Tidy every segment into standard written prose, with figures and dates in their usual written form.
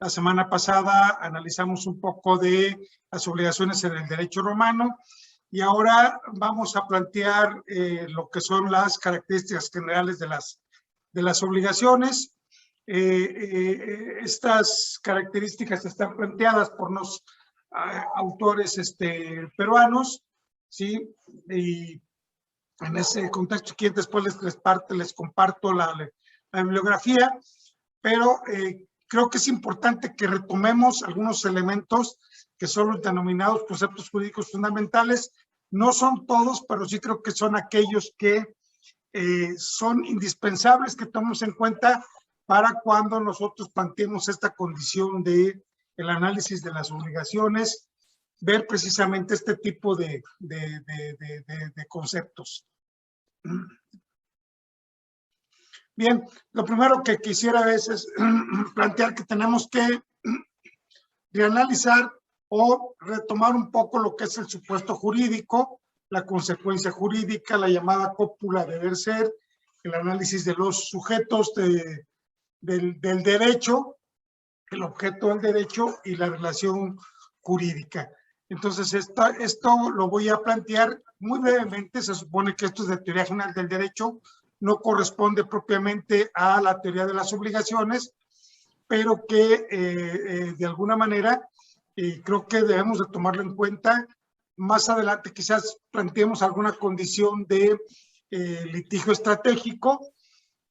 La semana pasada analizamos un poco de las obligaciones en el derecho romano y ahora vamos a plantear lo que son las características generales de las obligaciones. Estas características están planteadas por unos autores peruanos, ¿sí? Y en ese contexto, aquí después les comparto la bibliografía, pero creo que es importante que retomemos algunos elementos que son los denominados conceptos jurídicos fundamentales. No son todos, pero sí creo que son aquellos que son indispensables que tomemos en cuenta para cuando nosotros planteemos esta condición de el análisis de las obligaciones, ver precisamente este tipo de conceptos. Bien, lo primero que quisiera es plantear que tenemos que reanalizar o retomar un poco lo que es el supuesto jurídico, la consecuencia jurídica, la llamada cópula de deber ser, el análisis de los sujetos del derecho, el objeto del derecho y la relación jurídica. Entonces, esto lo voy a plantear muy brevemente. Se supone que esto es de teoría general del derecho, no corresponde propiamente a la teoría de las obligaciones, pero que de alguna manera creo que debemos de tomarlo en cuenta. Más adelante quizás planteemos alguna condición de litigio estratégico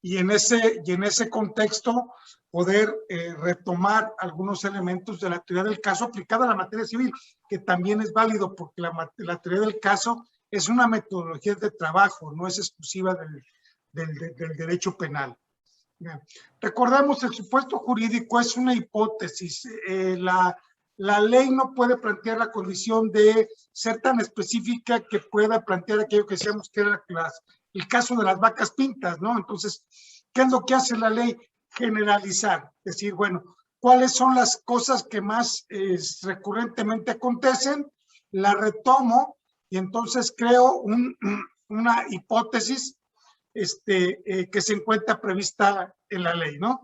y en ese contexto poder retomar algunos elementos de la teoría del caso aplicada a la materia civil, que también es válido porque la teoría del caso es una metodología de trabajo, no es exclusiva del derecho penal. Bien. Recordemos, el supuesto jurídico es una hipótesis. La ley no puede plantear la condición de ser tan específica que pueda plantear aquello que decíamos que era el caso de las vacas pintas, ¿no? Entonces, ¿qué es lo que hace la ley? Generalizar, decir, bueno, ¿cuáles son las cosas que más recurrentemente acontecen? La retomo y entonces creo una hipótesis que se encuentra prevista en la ley, ¿no?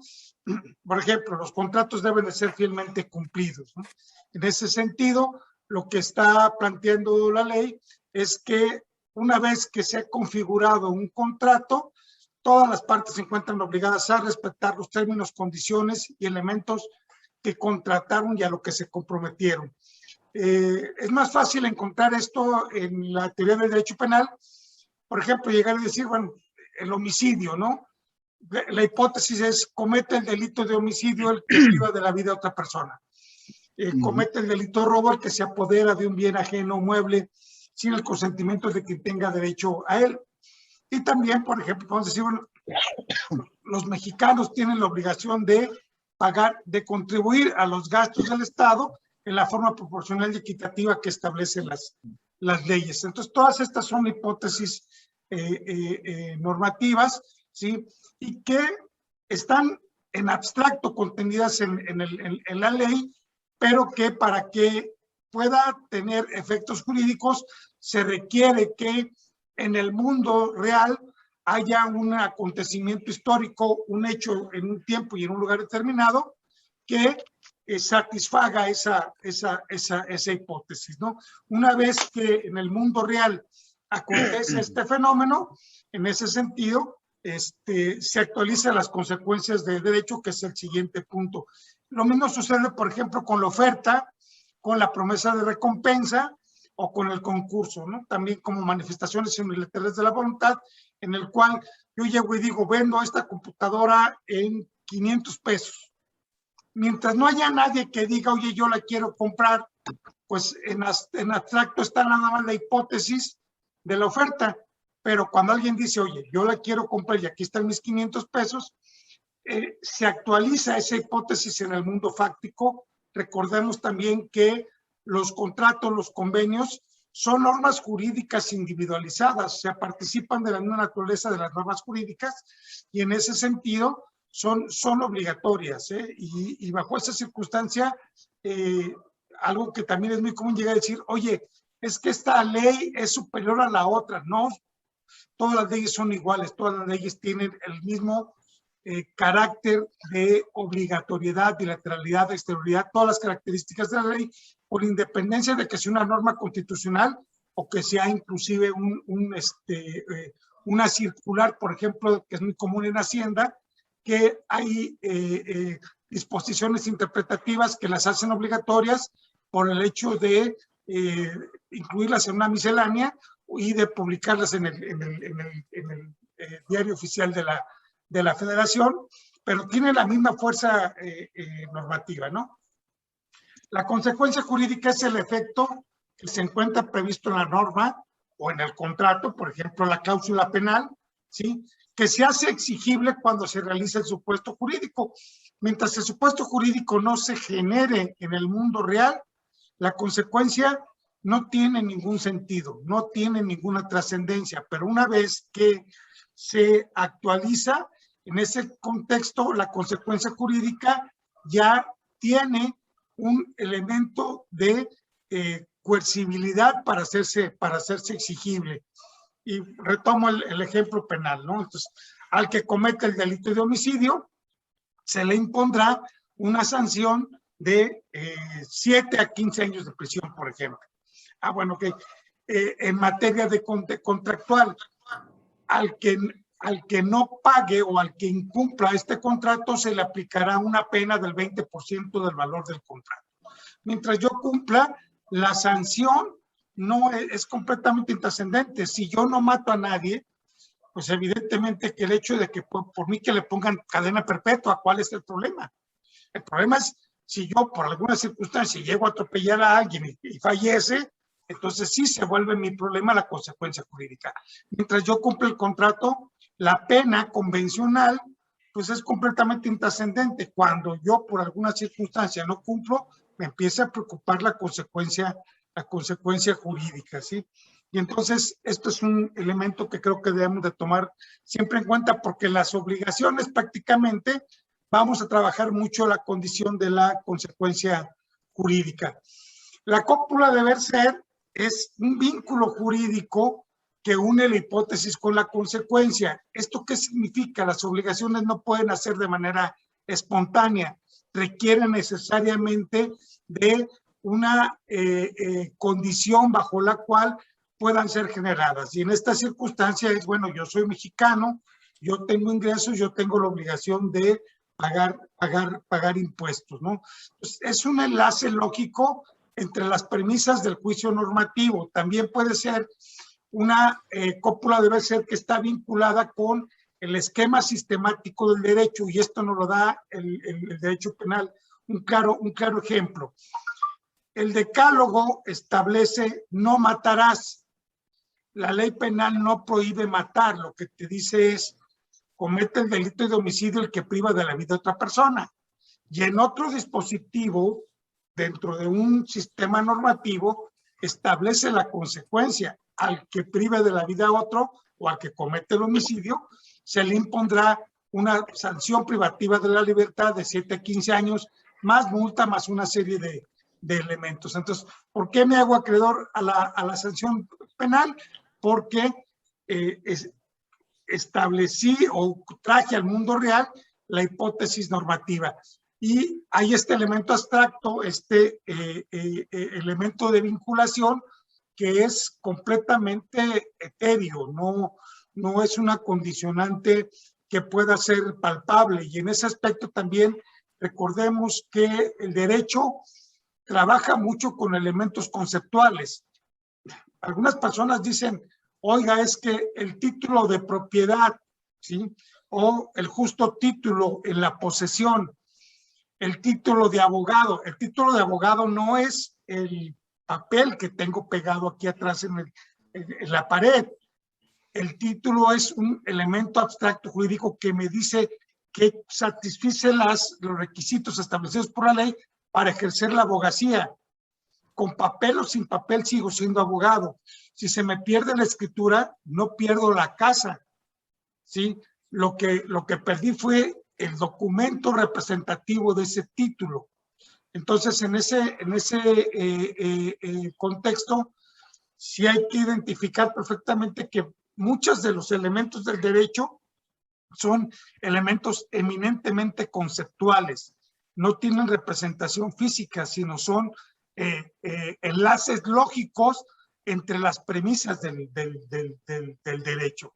Por ejemplo, los contratos deben de ser fielmente cumplidos, ¿no? En ese sentido, lo que está planteando la ley es que una vez que se ha configurado un contrato, todas las partes se encuentran obligadas a respetar los términos, condiciones y elementos que contrataron y a lo que se comprometieron. Es más fácil encontrar esto en la teoría del derecho penal. Por ejemplo, llegar y decir, bueno, el homicidio, ¿no? La hipótesis es, comete el delito de homicidio el que priva de la vida a otra persona. Comete el delito de robo el que se apodera de un bien ajeno mueble sin el consentimiento de quien tenga derecho a él. Y también, por ejemplo, podemos decir, bueno, los mexicanos tienen la obligación de pagar, de contribuir a los gastos del Estado en la forma proporcional y equitativa que establecen las leyes. Entonces, todas estas son hipótesis normativas, ¿sí? Y que están en abstracto contenidas en la ley, pero que para que pueda tener efectos jurídicos se requiere que en el mundo real haya un acontecimiento histórico, un hecho en un tiempo y en un lugar determinado que satisfaga esa hipótesis, ¿no? Una vez que en el mundo real acontece este fenómeno, en ese sentido, se actualizan las consecuencias del derecho, que es el siguiente punto. Lo mismo sucede, por ejemplo, con la oferta, con la promesa de recompensa o con el concurso, ¿no? También como manifestaciones unilaterales de la voluntad, en el cual yo llego y digo, vendo esta computadora en 500 pesos. Mientras no haya nadie que diga, oye, yo la quiero comprar, pues en abstracto está nada más la hipótesis de la oferta, pero cuando alguien dice, oye, yo la quiero comprar y aquí están mis 500 pesos, se actualiza esa hipótesis en el mundo fáctico. Recordemos también que los contratos, los convenios, son normas jurídicas individualizadas, o sea, participan de la misma naturaleza de las normas jurídicas y en ese sentido son obligatorias, y bajo esa circunstancia, algo que también es muy común llegar a decir, oye, es que esta ley es superior a la otra. No, todas las leyes son iguales, todas las leyes tienen el mismo carácter de obligatoriedad, bilateralidad, exterioridad, todas las características de la ley, por independencia de que sea una norma constitucional o que sea inclusive una circular, por ejemplo, que es muy común en Hacienda, que hay disposiciones interpretativas que las hacen obligatorias por el hecho de incluirlas en una miscelánea y de publicarlas en el diario oficial de la Federación, pero tiene la misma fuerza normativa, ¿no? La consecuencia jurídica es el efecto que se encuentra previsto en la norma o en el contrato, por ejemplo, la cláusula penal, ¿sí?, que se hace exigible cuando se realiza el supuesto jurídico. Mientras el supuesto jurídico no se genere en el mundo real, la consecuencia no tiene ningún sentido, no tiene ninguna trascendencia, pero una vez que se actualiza, en ese contexto, la consecuencia jurídica ya tiene un elemento de coercibilidad para hacerse exigible. Y retomo el ejemplo penal, ¿no? Entonces, al que comete el delito de homicidio, se le impondrá una sanción de 7 a 15 años de prisión, por ejemplo. Bueno, que en materia de contractual, al que no pague o al que incumpla este contrato, se le aplicará una pena del 20% del valor del contrato. Mientras yo cumpla, la sanción no es completamente intrascendente. Si yo no mato a nadie, pues evidentemente que el hecho de que por mí que le pongan cadena perpetua, ¿cuál es el problema? El problema es si yo por alguna circunstancia llego a atropellar a alguien y fallece, entonces sí se vuelve mi problema la consecuencia jurídica. Mientras yo cumplo el contrato, la pena convencional pues es completamente intrascendente. Cuando yo por alguna circunstancia no cumplo, me empieza a preocupar la consecuencia jurídica, ¿sí? Y entonces esto es un elemento que creo que debemos de tomar siempre en cuenta, porque las obligaciones prácticamente vamos a trabajar mucho la condición de la consecuencia jurídica. La cópula deber ser es un vínculo jurídico que une la hipótesis con la consecuencia. ¿Esto qué significa? Las obligaciones no pueden hacer de manera espontánea, requieren necesariamente de una condición bajo la cual puedan ser generadas. Y en esta circunstancia es, bueno, yo soy mexicano, yo tengo ingresos, yo tengo la obligación de pagar impuestos, ¿no? Pues es un enlace lógico entre las premisas del juicio normativo. También puede ser una cópula debe ser que está vinculada con el esquema sistemático del derecho, y esto nos lo da el derecho penal. Un claro ejemplo. El decálogo establece no matarás. La ley penal no prohíbe matar, lo que te dice es comete el delito de homicidio el que priva de la vida de otra persona. Y en otro dispositivo, dentro de un sistema normativo, establece la consecuencia. Al que prive de la vida a otro o al que comete el homicidio, se le impondrá una sanción privativa de la libertad de 7 a 15 años, más multa, más una serie de elementos. Entonces, ¿por qué me hago acreedor a la sanción penal? Porque establecí o traje al mundo real la hipótesis normativa. Y hay este elemento abstracto, este elemento de vinculación que es completamente etéreo, no es una condicionante que pueda ser palpable. Y en ese aspecto también recordemos que el derecho trabaja mucho con elementos conceptuales. Algunas personas dicen, oiga, es que el título de propiedad, ¿sí?, o el justo título en la posesión, el título de abogado. El título de abogado no es el papel que tengo pegado aquí atrás en la pared. El título es un elemento abstracto jurídico que me dice que satisface los requisitos establecidos por la ley para ejercer la abogacía. Con papel o sin papel sigo siendo abogado. Si se me pierde la escritura, no pierdo la casa, ¿sí? Lo que perdí fue el documento representativo de ese título. Entonces, en ese contexto, sí hay que identificar perfectamente que muchos de los elementos del derecho son elementos eminentemente conceptuales, no tienen representación física, sino son enlaces lógicos entre las premisas del derecho.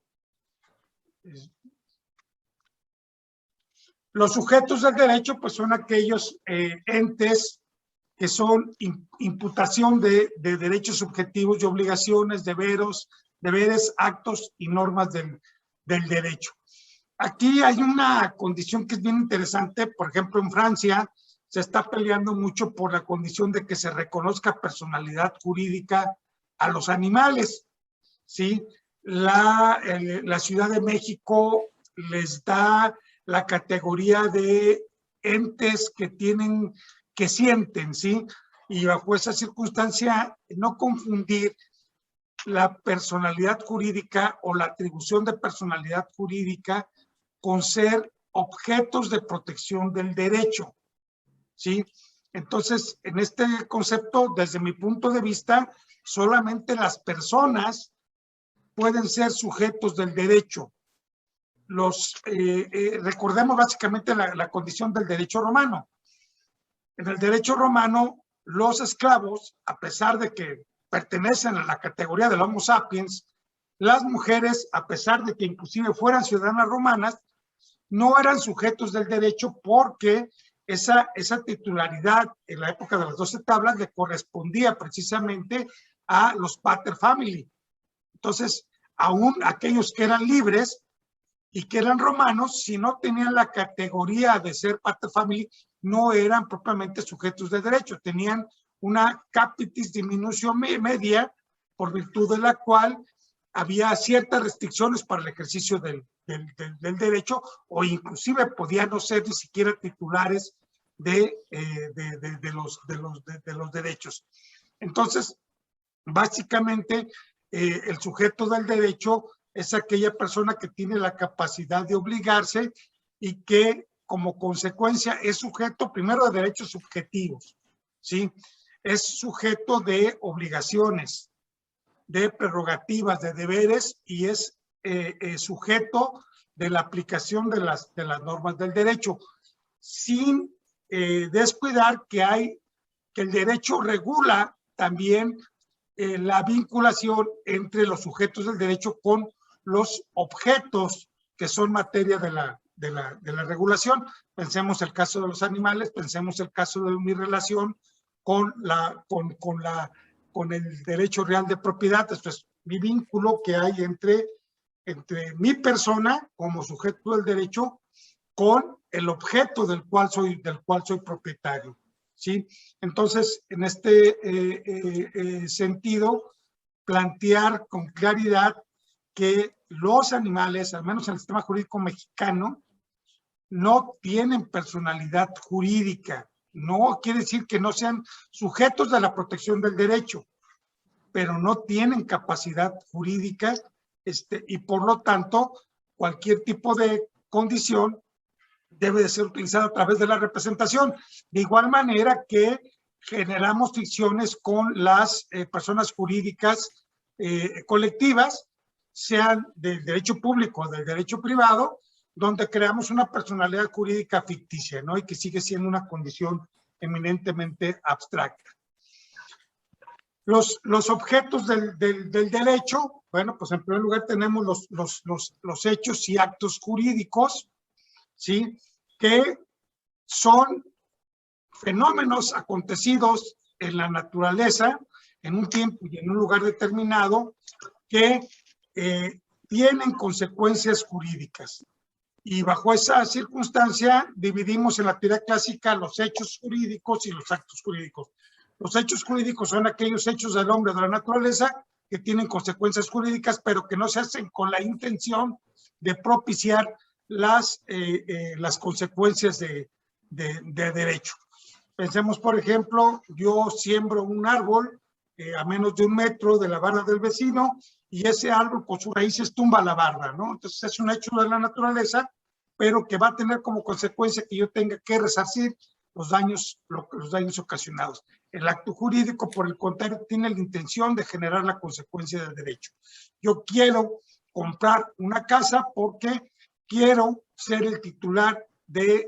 Los sujetos del derecho pues son aquellos entes que son imputación de derechos subjetivos y obligaciones, deberes, actos y normas del derecho. Aquí hay una condición que es bien interesante. Por ejemplo, en Francia se está peleando mucho por la condición de que se reconozca personalidad jurídica a los animales, ¿sí? La Ciudad de México les da la categoría de entes que sienten, ¿sí? Y bajo esa circunstancia, no confundir la personalidad jurídica o la atribución de personalidad jurídica con ser objetos de protección del derecho, ¿sí? Entonces, en este concepto, desde mi punto de vista, solamente las personas pueden ser sujetos del derecho. Recordemos básicamente la condición del derecho romano. En el derecho romano, los esclavos, a pesar de que pertenecen a la categoría del Homo sapiens, las mujeres, a pesar de que inclusive fueran ciudadanas romanas, no eran sujetos del derecho porque esa titularidad en la época de las 12 tablas le correspondía precisamente a los pater family. Entonces, aún aquellos que eran libres y que eran romanos, si no tenían la categoría de ser pater family, no eran propiamente sujetos de derecho, tenían una capitis diminutio media, por virtud de la cual había ciertas restricciones para el ejercicio del derecho, o inclusive podían no ser ni siquiera titulares de los derechos. Entonces, básicamente, el sujeto del derecho es aquella persona que tiene la capacidad de obligarse y que como consecuencia es sujeto primero de derechos subjetivos, ¿sí? Es sujeto de obligaciones, de prerrogativas, de deberes, y es sujeto de la aplicación de las normas del derecho, sin descuidar que el derecho regula también la vinculación entre los sujetos del derecho con los objetos que son materia de la regulación. Pensemos el caso de los animales, pensemos el caso de mi relación con el derecho real de propiedad. Esto es mi vínculo que hay entre mi persona como sujeto del derecho con el objeto del cual soy propietario, ¿sí? Entonces, en este sentido, plantear con claridad que los animales, al menos en el sistema jurídico mexicano, no tienen personalidad jurídica. No quiere decir que no sean sujetos de la protección del derecho, pero no tienen capacidad jurídica, y por lo tanto, cualquier tipo de condición debe de ser utilizada a través de la representación. De igual manera que generamos ficciones con las personas jurídicas colectivas, sean del derecho público o del derecho privado, donde creamos una personalidad jurídica ficticia, ¿no? Y que sigue siendo una condición eminentemente abstracta. Los objetos del derecho, bueno, pues en primer lugar tenemos los hechos y actos jurídicos, ¿sí? Que son fenómenos acontecidos en la naturaleza, en un tiempo y en un lugar determinado, que tienen consecuencias jurídicas. Y bajo esa circunstancia dividimos en la teoría clásica los hechos jurídicos y los actos jurídicos. Los hechos jurídicos son aquellos hechos del hombre, de la naturaleza, que tienen consecuencias jurídicas, pero que no se hacen con la intención de propiciar las consecuencias de derecho. Pensemos, por ejemplo, yo siembro un árbol a menos de 1 metro de la barda del vecino y ese árbol con sus raíces tumba la barda, ¿no? Entonces es un hecho de la naturaleza, pero que va a tener como consecuencia que yo tenga que resarcir los daños ocasionados. El acto jurídico, por el contrario, tiene la intención de generar la consecuencia del derecho. Yo quiero comprar una casa porque quiero ser el titular del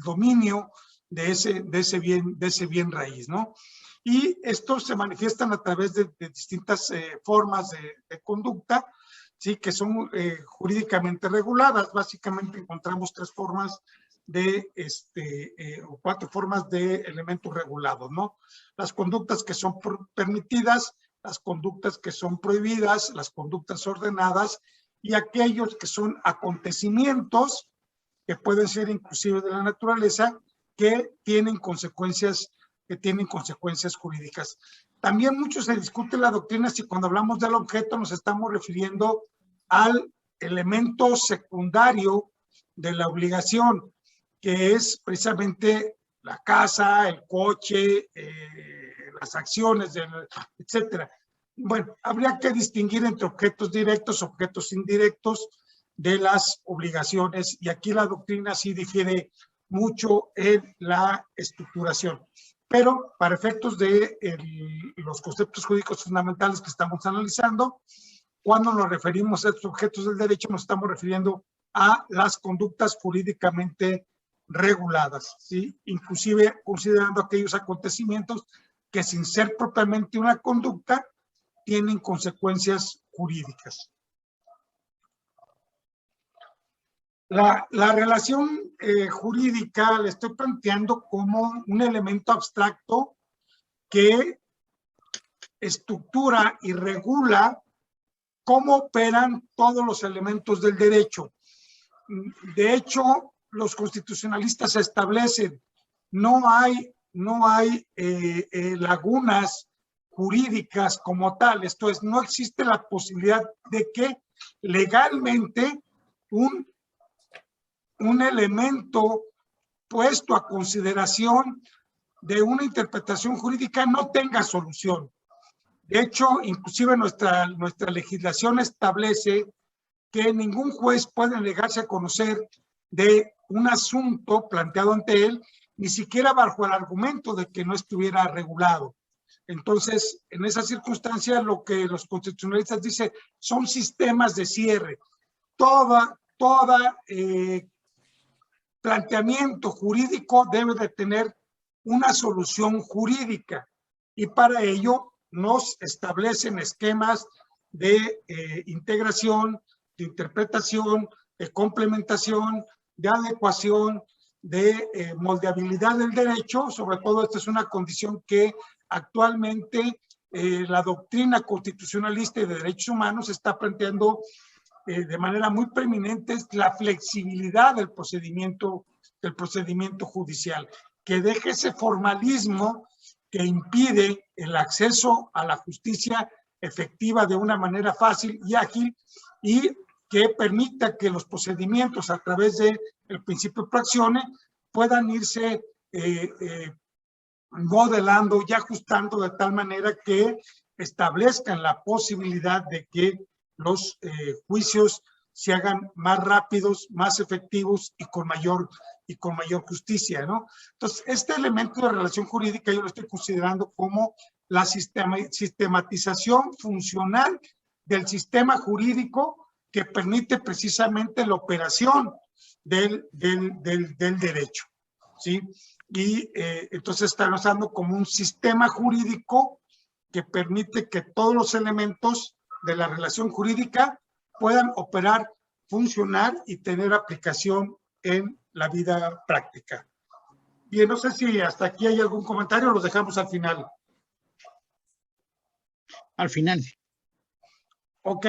dominio de ese bien raíz, ¿no? Y estos se manifiestan a través de distintas formas de conducta, ¿sí? Que son jurídicamente reguladas. Básicamente encontramos tres formas o cuatro formas de elementos regulados, ¿no? Las conductas que son permitidas, las conductas que son prohibidas, las conductas ordenadas y aquellos que son acontecimientos que pueden ser inclusive de la naturaleza que tienen consecuencias jurídicas. También mucho se discute en la doctrina si cuando hablamos del objeto nos estamos refiriendo al elemento secundario de la obligación, que es precisamente la casa, el coche, las acciones, etcétera. Bueno, habría que distinguir entre objetos directos, objetos indirectos de las obligaciones, y aquí la doctrina sí difiere mucho en la estructuración. Pero para efectos de los conceptos jurídicos fundamentales que estamos analizando, cuando nos referimos a estos objetos del derecho, nos estamos refiriendo a las conductas jurídicamente reguladas, ¿sí? Inclusive considerando aquellos acontecimientos que sin ser propiamente una conducta, tienen consecuencias jurídicas. La relación jurídica la estoy planteando como un elemento abstracto que estructura y regula cómo operan todos los elementos del derecho. De hecho, los constitucionalistas establecen, no hay lagunas jurídicas como tal. Esto es, no existe la posibilidad de que legalmente un elemento puesto a consideración de una interpretación jurídica no tenga solución. De hecho, inclusive nuestra legislación establece que ningún juez puede negarse a conocer de un asunto planteado ante él, ni siquiera bajo el argumento de que no estuviera regulado. Entonces, en esa circunstancia, lo que los constitucionalistas dicen son sistemas de cierre. Toda planteamiento jurídico debe de tener una solución jurídica, y para ello nos establecen esquemas de integración, de interpretación, de complementación, de adecuación, de moldeabilidad del derecho. Sobre todo, esta es una condición que actualmente la doctrina constitucionalista y de derechos humanos está planteando de manera muy preeminente, es la flexibilidad del procedimiento judicial, que deje ese formalismo que impide el acceso a la justicia efectiva de una manera fácil y ágil, y que permita que los procedimientos a través del principio pro actione puedan irse modelando y ajustando de tal manera que establezcan la posibilidad de que los juicios se hagan más rápidos, más efectivos y con mayor justicia, ¿no? Entonces, este elemento de relación jurídica yo lo estoy considerando como la sistematización funcional del sistema jurídico que permite precisamente la operación del derecho, ¿sí? Y entonces estamos hablando como un sistema jurídico que permite que todos los elementos de la relación jurídica puedan operar, funcionar y tener aplicación en la vida práctica. Bien, no sé si hasta aquí hay algún comentario o los dejamos al final. Al final. Ok.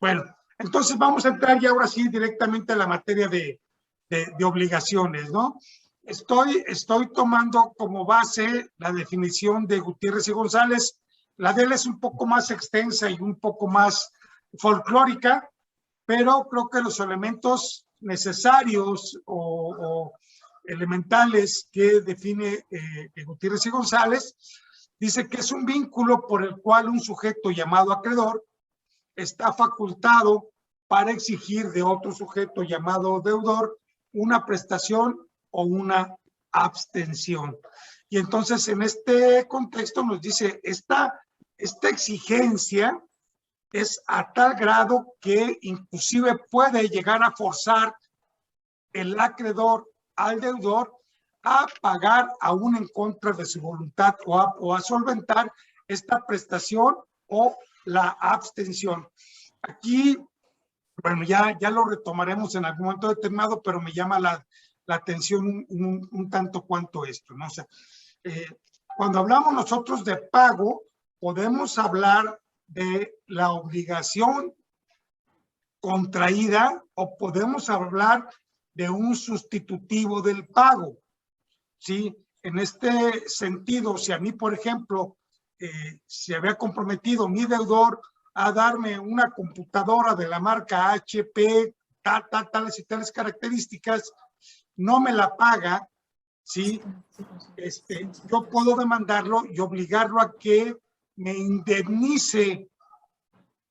Bueno, entonces vamos a entrar ya ahora sí directamente a la materia de obligaciones, ¿no? Estoy tomando como base la definición de Gutiérrez y González. La de él es un poco más extensa y un poco más folclórica, pero creo que los elementos necesarios o elementales que define Gutiérrez y González, dice que es un vínculo por el cual un sujeto llamado acreedor está facultado para exigir de otro sujeto llamado deudor una prestación o una abstención. Y entonces en este contexto nos dice esta exigencia es a tal grado que inclusive puede llegar a forzar el acreedor al deudor a pagar aún en contra de su voluntad o a solventar esta prestación o la abstención. Aquí, bueno, ya lo retomaremos en algún momento determinado, pero me llama la atención un tanto cuanto esto, ¿no? O sea, cuando hablamos nosotros de pago, podemos hablar de la obligación contraída o podemos hablar de un sustitutivo del pago, ¿sí? En este sentido, si a mí, por ejemplo, se había comprometido mi deudor a darme una computadora de la marca HP, tales y tales características, no me la paga, ¿sí? Yo puedo demandarlo y obligarlo a que me indemnice.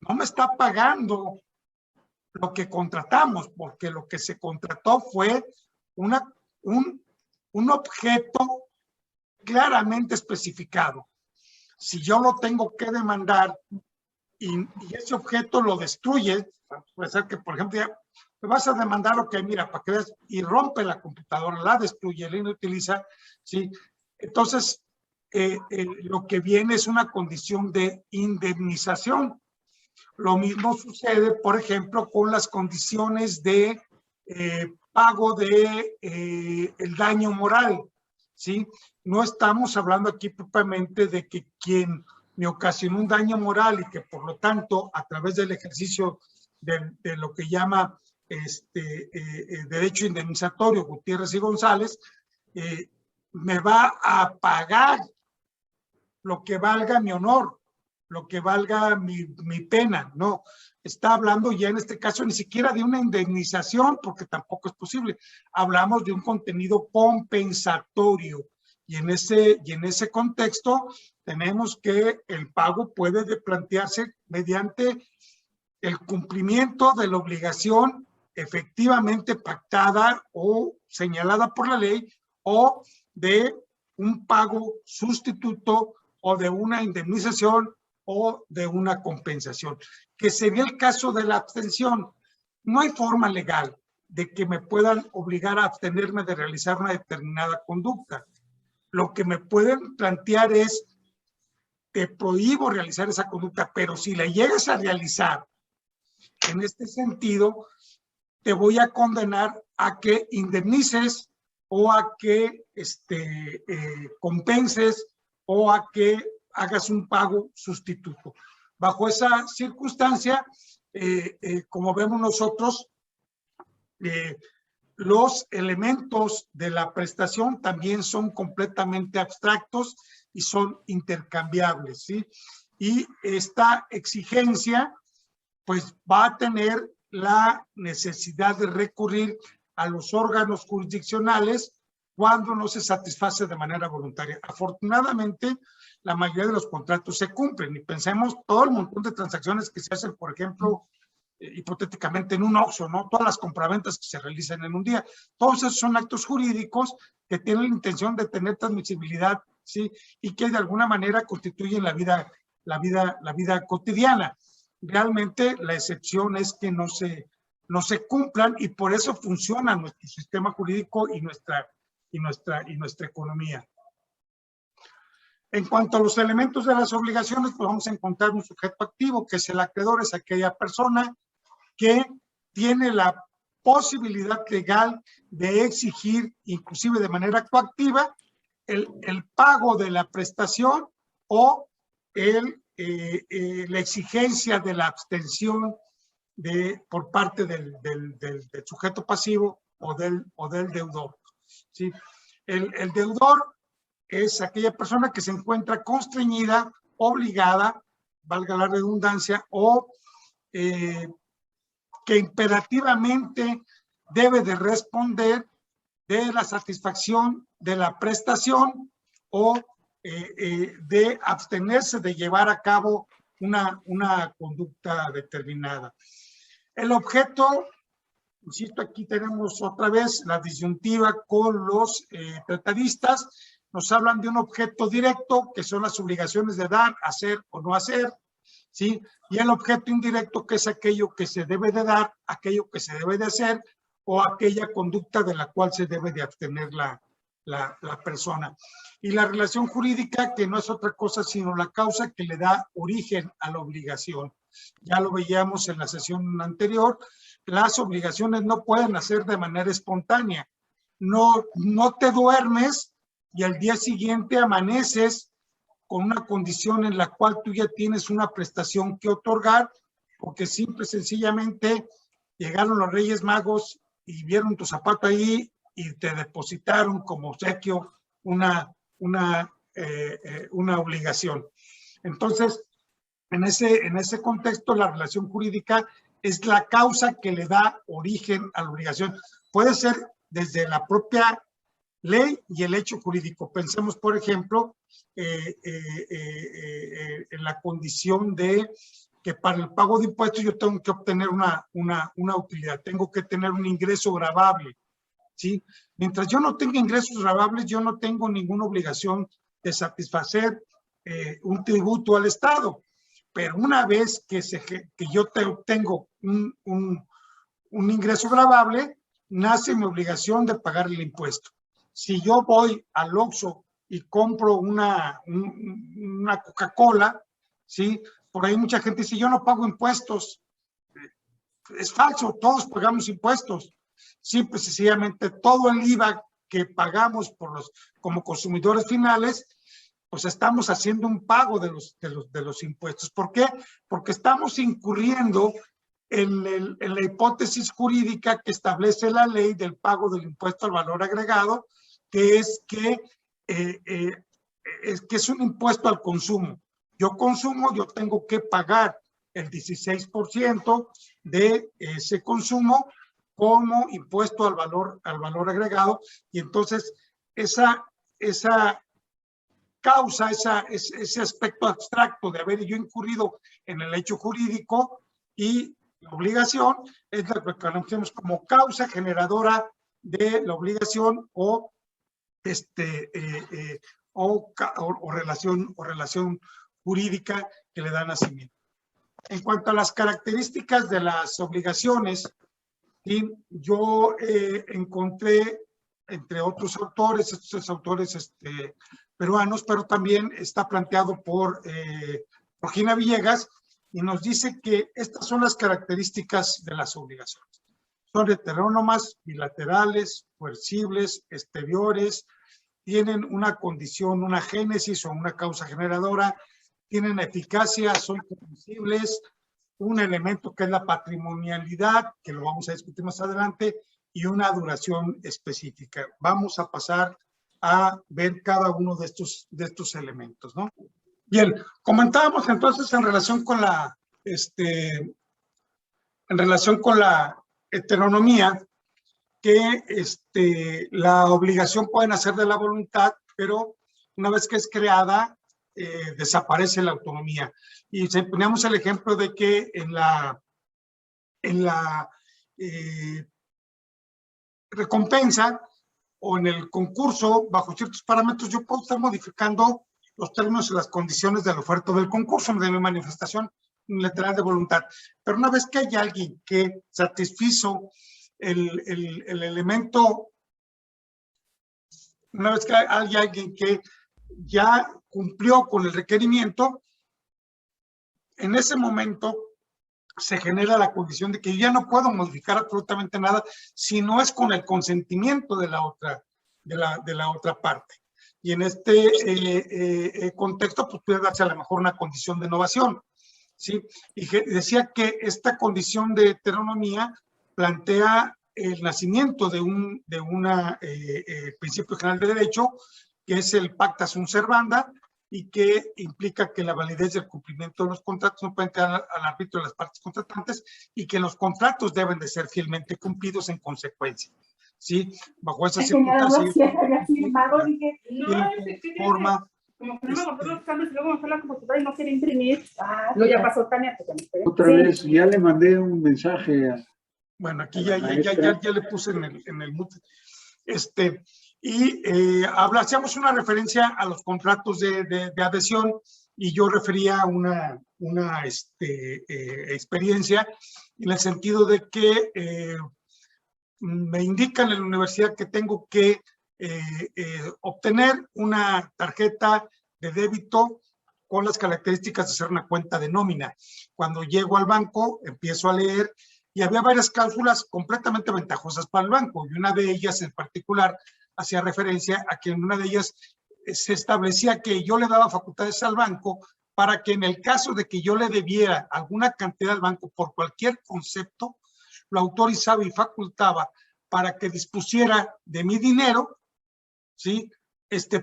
No me está pagando lo que contratamos, porque lo que se contrató fue un objeto claramente especificado. Si yo lo tengo que demandar y ese objeto lo destruye, puede ser que, por ejemplo, ya me vas a demandar, ok, mira, para que veas, y rompe la computadora, la destruye, la inutiliza, ¿sí? Entonces, lo que viene es una condición de indemnización. Lo mismo sucede, por ejemplo, con las condiciones de pago de el daño moral, ¿sí? No estamos hablando aquí propiamente de que quien me ocasionó un daño moral y que por lo tanto a través del ejercicio de lo que llama derecho indemnizatorio Gutiérrez y González, me va a pagar lo que valga mi honor, lo que valga mi pena, no. Está hablando ya en este caso ni siquiera de una indemnización, porque tampoco es posible. Hablamos de un contenido compensatorio. Y en ese contexto tenemos que el pago puede plantearse mediante el cumplimiento de la obligación efectivamente pactada o señalada por la ley, o de un pago sustituto o de una indemnización o de una compensación, que sería el caso de la abstención. No hay forma legal de que me puedan obligar a abstenerme de realizar una determinada conducta. Lo que me pueden plantear es, te prohíbo realizar esa conducta, pero si la llegas a realizar, en este sentido, te voy a condenar a que indemnices o a que compenses o a que hagas un pago sustituto. Bajo esa circunstancia, como vemos nosotros, los elementos de la prestación también son completamente abstractos y son intercambiables, ¿sí? Y esta exigencia, pues, va a tener la necesidad de recurrir a los órganos jurisdiccionales cuando no se satisface de manera voluntaria. Afortunadamente, la mayoría de los contratos se cumplen, y pensemos todo el montón de transacciones que se hacen, por ejemplo, hipotéticamente en un Oxxo, ¿no? Todas las compraventas que se realizan en un día. Todos esos son actos jurídicos que tienen la intención de tener transmisibilidad, ¿sí? Y que de alguna manera constituyen la vida cotidiana. Realmente la excepción es que no se cumplan, y por eso funciona nuestro sistema jurídico y nuestra economía. En cuanto a los elementos de las obligaciones, pues vamos a encontrar un sujeto activo, que es el acreedor, es aquella persona que tiene la posibilidad legal de exigir, inclusive de manera coactiva, el pago de la prestación o la exigencia de la abstención por parte del sujeto pasivo o del deudor, ¿sí? El deudor es aquella persona que se encuentra constreñida, obligada, valga la redundancia, o que imperativamente debe de responder de la satisfacción de la prestación o de abstenerse de llevar a cabo una conducta determinada. El objeto, insisto, aquí tenemos otra vez la disyuntiva con los tratadistas. Nos hablan de un objeto directo, que son las obligaciones de dar, hacer o no hacer. ¿sí? Y el objeto indirecto, que es aquello que se debe de dar, aquello que se debe de hacer, o aquella conducta de la cual se debe de abstener la persona. Y la relación jurídica, que no es otra cosa sino la causa que le da origen a la obligación. Ya lo veíamos en la sesión anterior, las obligaciones no pueden hacer de manera espontánea. No te duermes y al día siguiente amaneces con una condición en la cual tú ya tienes una prestación que otorgar, porque simple y sencillamente llegaron los Reyes Magos y vieron tu zapato ahí y te depositaron como obsequio una obligación. Entonces, en ese contexto, la relación jurídica es la causa que le da origen a la obligación. Puede ser desde la propia ley y el hecho jurídico. Pensemos, por ejemplo, en la condición de que para el pago de impuestos yo tengo que obtener una utilidad, tengo que tener un ingreso gravable, ¿sí? Mientras yo no tenga ingresos gravables, yo no tengo ninguna obligación de satisfacer un tributo al Estado. Pero una vez que yo obtengo un ingreso gravable, nace mi obligación de pagar el impuesto. Si yo voy al Oxxo y compro una Coca-Cola, ¿sí? Por ahí mucha gente dice, yo no pago impuestos. Es falso, todos pagamos impuestos. Simple y sencillamente todo el IVA que pagamos como consumidores finales, pues estamos haciendo un pago de los impuestos. ¿Por qué? Porque estamos incurriendo en la hipótesis jurídica que establece la ley del pago del impuesto al valor agregado, que es un impuesto al consumo. Yo consumo, yo tengo que pagar el 16% de ese consumo como impuesto al valor agregado, y entonces esa causa, ese aspecto abstracto de haber yo incurrido en el hecho jurídico y la obligación es lo que conocemos como causa generadora de la obligación o relación jurídica que le da nacimiento. En cuanto a las características de las obligaciones, ¿sí? Yo encontré, entre otros autores, estos autores peruanos, pero también está planteado por Regina Villegas, y nos dice que estas son las características de las obligaciones. Son heterónomas, bilaterales, coercibles, exteriores, tienen una condición, una génesis o una causa generadora, tienen eficacia, son comprensibles, un elemento que es la patrimonialidad, que lo vamos a discutir más adelante, y una duración específica. Vamos a pasar a ver cada uno de estos elementos, ¿no? Bien, comentábamos entonces en relación con la heteronomía, que la obligación puede nacer de la voluntad, pero una vez que es creada, desaparece la autonomía. Y poníamos el ejemplo de que en la recompensa o en el concurso, bajo ciertos parámetros, yo puedo estar modificando los términos y las condiciones de la oferta del concurso, de mi manifestación unilateral de voluntad. Pero una vez que hay alguien que satisfizo el elemento, una vez que hay alguien que ya cumplió con el requerimiento, en ese momento se genera la condición de que yo ya no puedo modificar absolutamente nada si no es con el consentimiento de la otra parte. Y en este contexto, pues puede darse a lo mejor una condición de innovación, ¿sí? Y decía que esta condición de heteronomía plantea el nacimiento de un principio general de derecho, que es el pacta sunt servanda, y que implica que la validez del cumplimiento de los contratos no puede quedar al arbitrio de las partes contratantes y que los contratos deben de ser fielmente cumplidos en consecuencia. ¿Sí? Bajo esa circunstancia, forma... Como que no me compró los cambios y luego me fue a la computadora y no quiere imprimir. No, ya pasó Tania. Otra vez, ya le mandé un mensaje a... Bueno, aquí ya le puse en el mute. Y hacíamos una referencia a los contratos de adhesión, y yo refería una experiencia en el sentido de que me indican en la universidad que tengo que obtener una tarjeta de débito con las características de ser una cuenta de nómina. Cuando llego al banco, empiezo a leer y había varias cláusulas completamente ventajosas para el banco, y una de ellas en particular hacía referencia a que en una de ellas se establecía que yo le daba facultades al banco para que en el caso de que yo le debiera alguna cantidad al banco por cualquier concepto, lo autorizaba y facultaba para que dispusiera de mi dinero, ¿sí?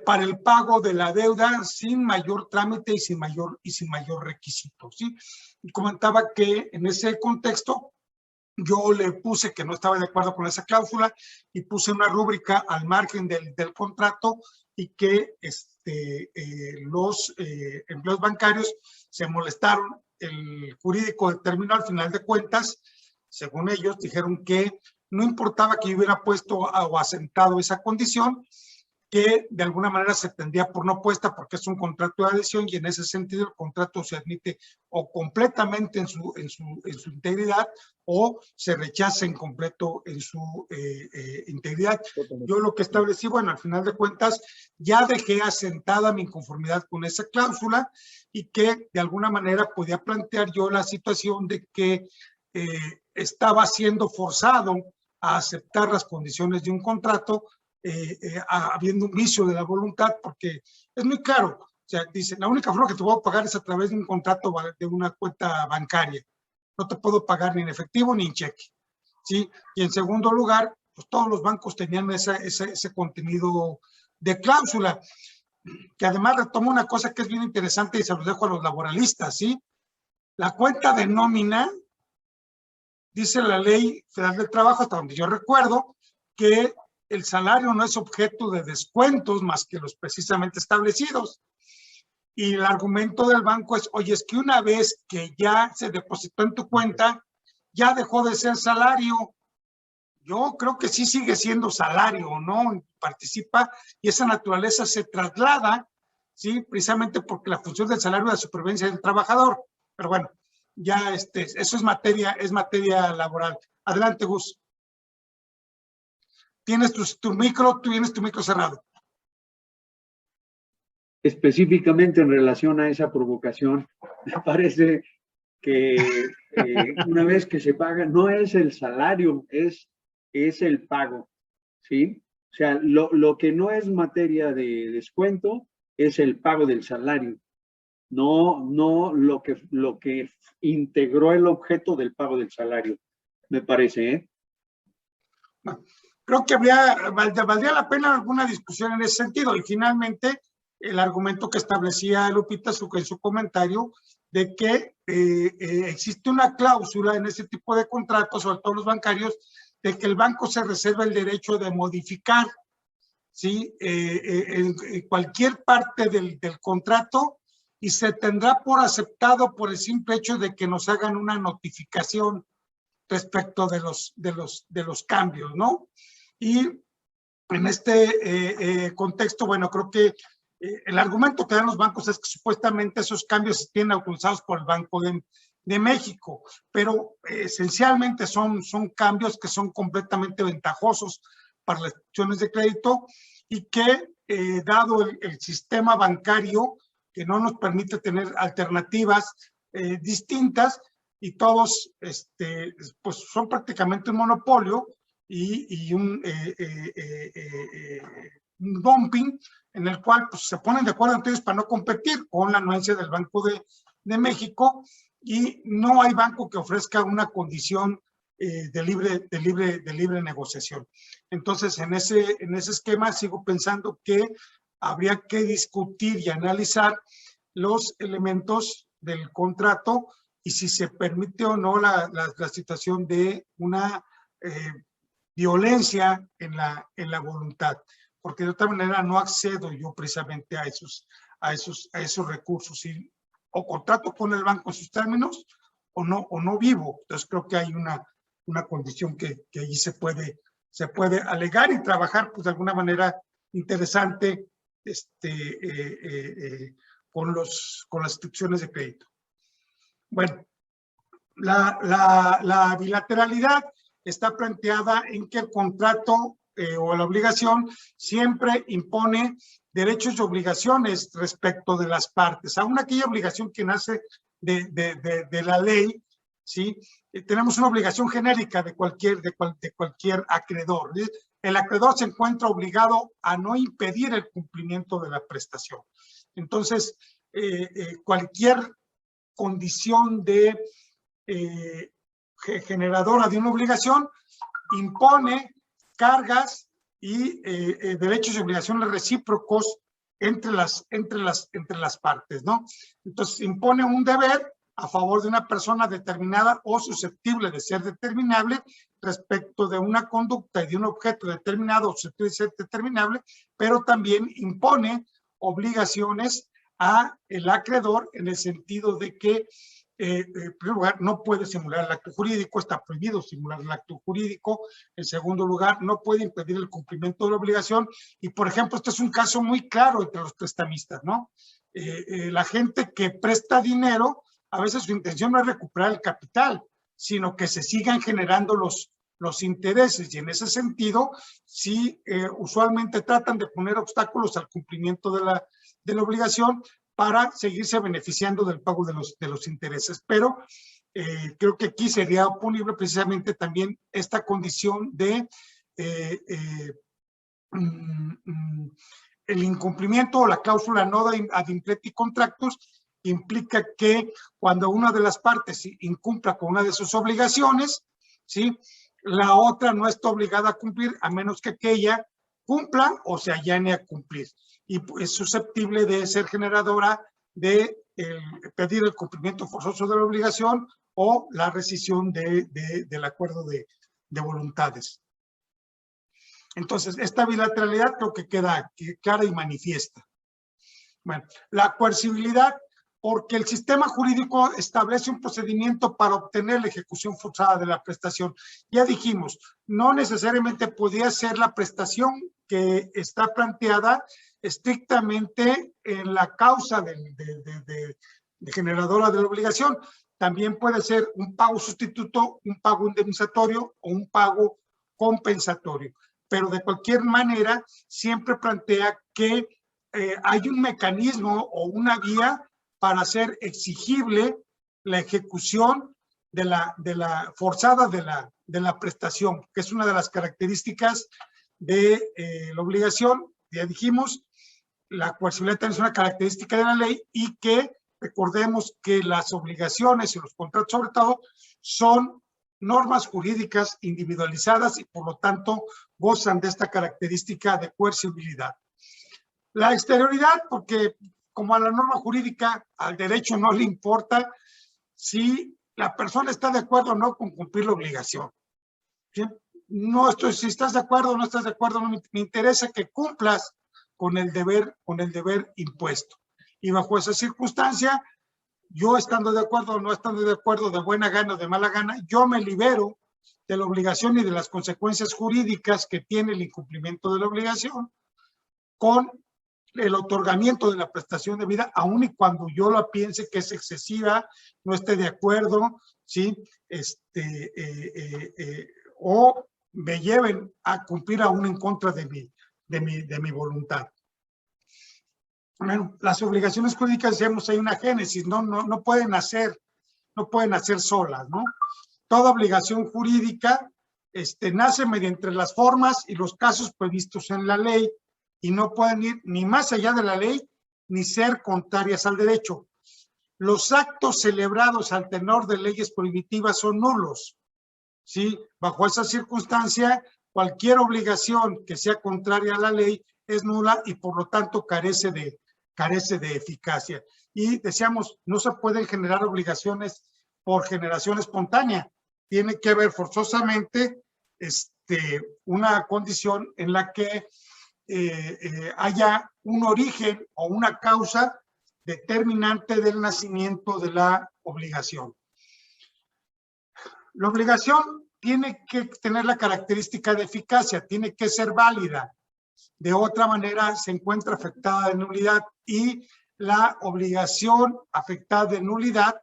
Para el pago de la deuda sin mayor trámite y sin mayor requisito, ¿sí? Y comentaba que en ese contexto yo le puse que no estaba de acuerdo con esa cláusula y puse una rúbrica al margen del contrato y que los empleados bancarios se molestaron. El jurídico determinó al final de cuentas, según ellos, dijeron que no importaba que yo hubiera puesto o asentado esa condición, que de alguna manera se tendría por no puesta porque es un contrato de adhesión y en ese sentido el contrato se admite o completamente en su integridad o se rechaza en completo en su integridad. Yo lo que establecí, bueno, al final de cuentas ya dejé asentada mi inconformidad con esa cláusula y que de alguna manera podía plantear yo la situación de que estaba siendo forzado a aceptar las condiciones de un contrato habiendo un vicio de la voluntad, porque es muy claro, o sea, dice, la única forma que te puedo pagar es a través de un contrato de una cuenta bancaria, no te puedo pagar ni en efectivo ni en cheque, ¿sí? Y en segundo lugar, pues todos los bancos tenían ese contenido de cláusula, que además retoma una cosa que es bien interesante y se los dejo a los laboralistas, ¿sí? La cuenta de nómina, dice la Ley Federal del Trabajo, hasta donde yo recuerdo, que el salario no es objeto de descuentos más que los precisamente establecidos. Y el argumento del banco es, oye, es que una vez que ya se depositó en tu cuenta, ya dejó de ser salario. Yo creo que sí sigue siendo salario, ¿no? Participa y esa naturaleza se traslada, ¿sí? Precisamente porque la función del salario es la supervivencia del trabajador. Pero bueno, ya eso es materia laboral. Adelante, Gus. Tienes tu micro cerrado. Específicamente en relación a esa provocación, me parece que una vez que se paga, no es el salario, es el pago, ¿sí? O sea, lo que no es materia de descuento es el pago del salario, no lo que integró el objeto del pago del salario, me parece, ¿eh? Bueno, creo que valdría la pena alguna discusión en ese sentido. Y finalmente, el argumento que establecía Lupita en su comentario de que existe una cláusula en ese tipo de contratos, sobre todo los bancarios, de que el banco se reserva el derecho de modificar, ¿sí? En cualquier parte del contrato y se tendrá por aceptado por el simple hecho de que nos hagan una notificación respecto de los cambios, ¿no? Y en este contexto, bueno, creo que el argumento que dan los bancos es que supuestamente esos cambios tienen autorizados por el Banco de México, pero esencialmente son cambios que son completamente ventajosos para las instituciones de crédito y que, dado el sistema bancario que no nos permite tener alternativas distintas, y todos pues son prácticamente un monopolio y un dumping en el cual pues, se ponen de acuerdo entre ellos para no competir con la anuencia del Banco de México y no hay banco que ofrezca una condición de libre negociación. Entonces, en ese esquema sigo pensando que habría que discutir y analizar los elementos del contrato y si se permite o no la situación de una violencia en la voluntad, porque de otra manera no accedo yo precisamente a esos recursos, y o contrato con el banco en sus términos o no vivo. Entonces creo que hay una condición que allí se puede alegar y trabajar pues de alguna manera interesante con las instituciones de crédito. Bueno, la bilateralidad está planteada en que el contrato o la obligación siempre impone derechos y obligaciones respecto de las partes. Aún aquella obligación que nace de la ley, ¿sí? Tenemos una obligación genérica de cualquier acreedor. ¿sí? El acreedor se encuentra obligado a no impedir el cumplimiento de la prestación. Entonces, cualquier condición de generadora de una obligación impone cargas y derechos y obligaciones recíprocos entre las partes, ¿no? Entonces, impone un deber a favor de una persona determinada o susceptible de ser determinable respecto de una conducta y de un objeto determinado o susceptible de ser determinable, pero también impone obligaciones a el acreedor en el sentido de que en primer lugar, no puede simular el acto jurídico, está prohibido simular el acto jurídico. En segundo lugar, no puede impedir el cumplimiento de la obligación. Y, por ejemplo, este es un caso muy claro entre los prestamistas, ¿no? La gente que presta dinero, a veces su intención no es recuperar el capital, sino que se sigan generando los intereses. Y en ese sentido, sí, usualmente tratan de poner obstáculos al cumplimiento de la obligación para seguirse beneficiando del pago de los intereses. Pero creo que aquí sería oponible precisamente también esta condición de el incumplimiento o la cláusula no ad impleti contractus implica que cuando una de las partes incumpla con una de sus obligaciones, ¿sí? La otra no está obligada a cumplir a menos que aquella cumpla o se allane a cumplir. Y es susceptible de ser generadora de pedir el cumplimiento forzoso de la obligación o la rescisión del acuerdo de voluntades. Entonces, esta bilateralidad creo que queda clara y manifiesta. Bueno, la coercibilidad, porque el sistema jurídico establece un procedimiento para obtener la ejecución forzada de la prestación. Ya dijimos, no necesariamente podía ser la prestación que está planteada estrictamente en la causa de generadora de la obligación. También puede ser un pago sustituto, un pago indemnizatorio o un pago compensatorio. Pero de cualquier manera, siempre plantea que hay un mecanismo o una vía para hacer exigible la ejecución de la forzada de la prestación, que es una de las características de la obligación. Ya dijimos, la coercibilidad también es una característica de la ley y que recordemos que las obligaciones y los contratos, sobre todo, son normas jurídicas individualizadas y por lo tanto gozan de esta característica de coercibilidad. La exterioridad, porque como a la norma jurídica, al derecho no le importa si la persona está de acuerdo o no con cumplir la obligación. ¿Sí? No estoy, si estás de acuerdo o no estás de acuerdo, no me interesa que cumplas con el deber impuesto. Y bajo esa circunstancia, yo estando de acuerdo o no estando de acuerdo, de buena gana o de mala gana, yo me libero de la obligación y de las consecuencias jurídicas que tiene el incumplimiento de la obligación con el otorgamiento de la prestación de vida, aun y cuando yo la piense que es excesiva, no esté de acuerdo, ¿sí? O me lleven a cumplir aún en contra de mi voluntad. Bueno, las obligaciones jurídicas, decíamos, hay una génesis, no pueden nacer solas, ¿no? Toda obligación jurídica nace mediante las formas y los casos previstos en la ley y no pueden ir ni más allá de la ley ni ser contrarias al derecho. Los actos celebrados al tenor de leyes prohibitivas son nulos, ¿sí? Bajo esa circunstancia, cualquier obligación que sea contraria a la ley es nula y por lo tanto carece de eficacia. Y decíamos, no se pueden generar obligaciones por generación espontánea. Tiene que haber forzosamente una condición en la que haya un origen o una causa determinante del nacimiento de la obligación. La obligación tiene que tener la característica de eficacia, tiene que ser válida. De otra manera se encuentra afectada de nulidad y la obligación afectada de nulidad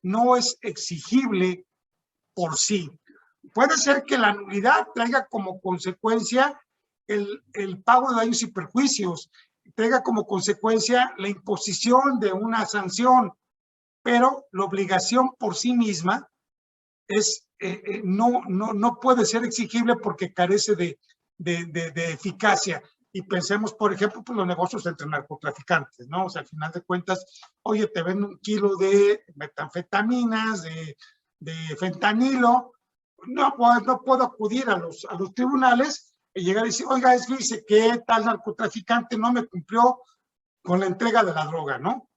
no es exigible por sí. Puede ser que la nulidad traiga como consecuencia el pago de daños y perjuicios, traiga como consecuencia la imposición de una sanción, pero la obligación por sí misma no puede ser exigible porque carece de eficacia. Y pensemos, por ejemplo, pues los negocios entre narcotraficantes, ¿no? O sea, al final de cuentas, oye, te venden 1 kilo de metanfetaminas, de fentanilo, no puedo acudir a los tribunales y llegar y decir, oiga, dice que tal narcotraficante no me cumplió con la entrega de la droga, ¿no?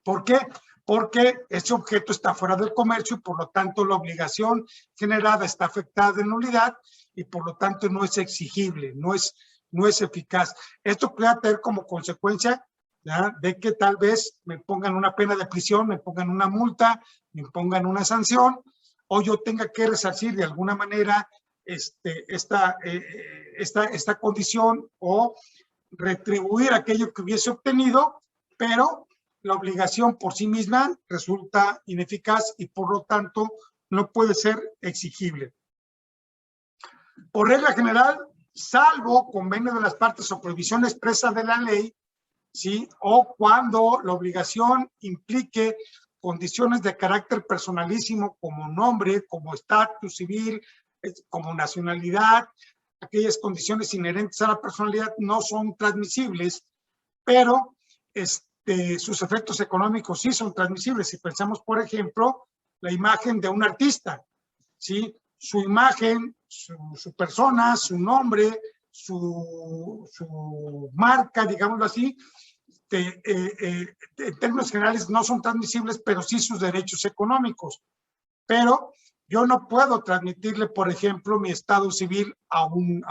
¿Por qué? Porque ese objeto está fuera del comercio y por lo tanto la obligación generada está afectada de nulidad y por lo tanto no es exigible, no es eficaz. Esto puede tener como consecuencia, ¿ya?, de que tal vez me pongan una pena de prisión, me pongan una multa, me pongan una sanción, o yo tenga que resarcir de alguna manera esta condición o retribuir aquello que hubiese obtenido, pero la obligación por sí misma resulta ineficaz y por lo tanto no puede ser exigible. Por regla general, salvo convenio de las partes o prohibición expresa de la ley, ¿sí?, o cuando la obligación implique condiciones de carácter personalísimo como nombre, como estatus civil, como nacionalidad, aquellas condiciones inherentes a la personalidad no son transmisibles, pero sus efectos económicos sí son transmisibles. Si pensamos, por ejemplo, la imagen de un artista, ¿sí?, su imagen, su persona, su nombre, su marca, digámoslo así, en términos generales no son transmisibles, pero sí sus derechos económicos. Pero yo no puedo transmitirle, por ejemplo, mi estado civil a un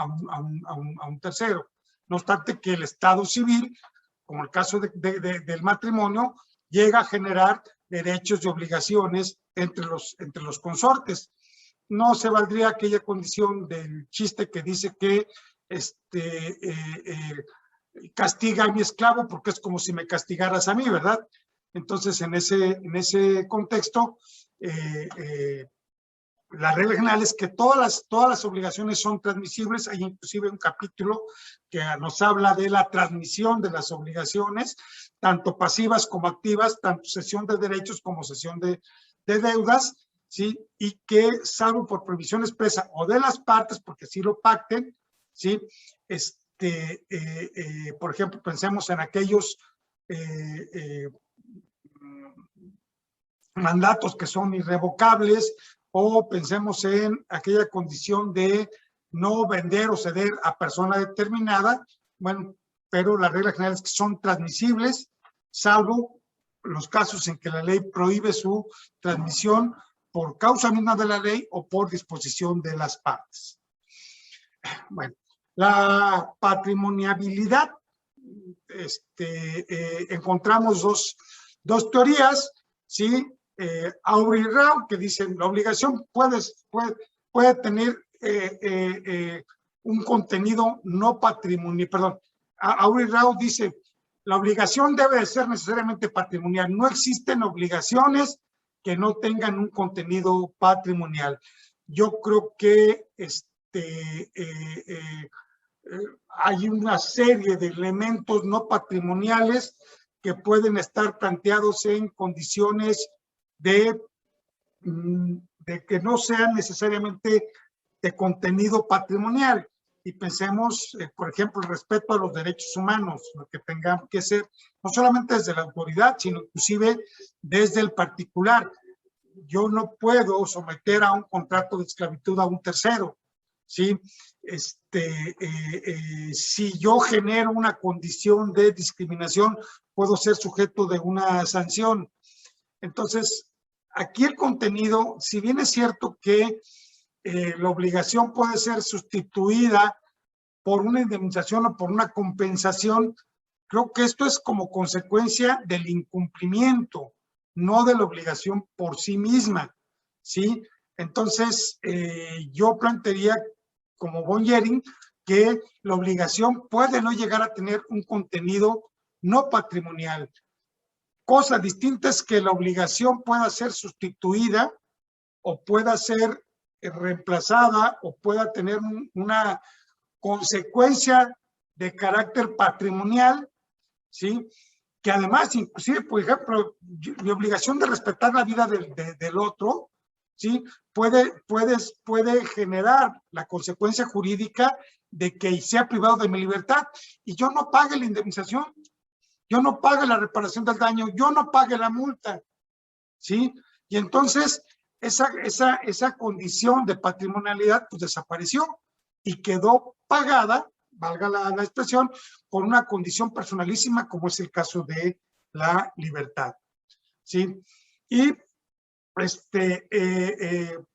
tercero. No obstante que el estado civil, como el caso del matrimonio, llega a generar derechos y obligaciones entre los consortes. No se valdría aquella condición del chiste que dice que castiga a mi esclavo porque es como si me castigaras a mí, ¿verdad? Entonces, en ese contexto, la regla general es que todas las obligaciones son transmisibles. Hay inclusive un capítulo que nos habla de la transmisión de las obligaciones, tanto pasivas como activas, tanto cesión de derechos como cesión de deudas, ¿sí? Y que, salvo por prohibición expresa o de las partes, porque así lo pacten, ¿sí? Por ejemplo, pensemos en aquellos mandatos que son irrevocables, o pensemos en aquella condición de no vender o ceder a persona determinada. Bueno, pero la regla general es que son transmisibles, salvo los casos en que la ley prohíbe su transmisión por causa misma de la ley o por disposición de las partes. Bueno, la patrimoniabilidad, encontramos dos teorías, ¿sí? Aubrey y Rao, que dicen la obligación puede tener un contenido no patrimonial, perdón, Aubrey y Rao dice la obligación debe de ser necesariamente patrimonial, no existen obligaciones que no tengan un contenido patrimonial. Yo creo que hay una serie de elementos no patrimoniales que pueden estar planteados en condiciones de que no sean necesariamente de contenido patrimonial. Y pensemos, por ejemplo, el respeto a los derechos humanos, lo que tenga que ser, no solamente desde la autoridad, sino inclusive desde el particular. Yo no puedo someter a un contrato de esclavitud a un tercero, ¿sí? Si yo genero una condición de discriminación, puedo ser sujeto de una sanción. Entonces, aquí el contenido, si bien es cierto que la obligación puede ser sustituida por una indemnización o por una compensación, creo que esto es como consecuencia del incumplimiento, no de la obligación por sí misma, ¿sí? Entonces, yo plantearía, como von Jhering, que la obligación puede no llegar a tener un contenido no patrimonial, Cosa distinta es que la obligación pueda ser sustituida o pueda ser reemplazada o pueda tener una consecuencia de carácter patrimonial, ¿sí? Que además, inclusive, por ejemplo, mi obligación de respetar la vida del otro, ¿sí? Puede generar la consecuencia jurídica de que sea privado de mi libertad y yo no pague la indemnización, yo no pague la reparación del daño, yo no pague la multa, ¿sí? Y entonces esa condición de patrimonialidad pues desapareció y quedó pagada, valga la expresión, con una condición personalísima como es el caso de la libertad, ¿sí? Y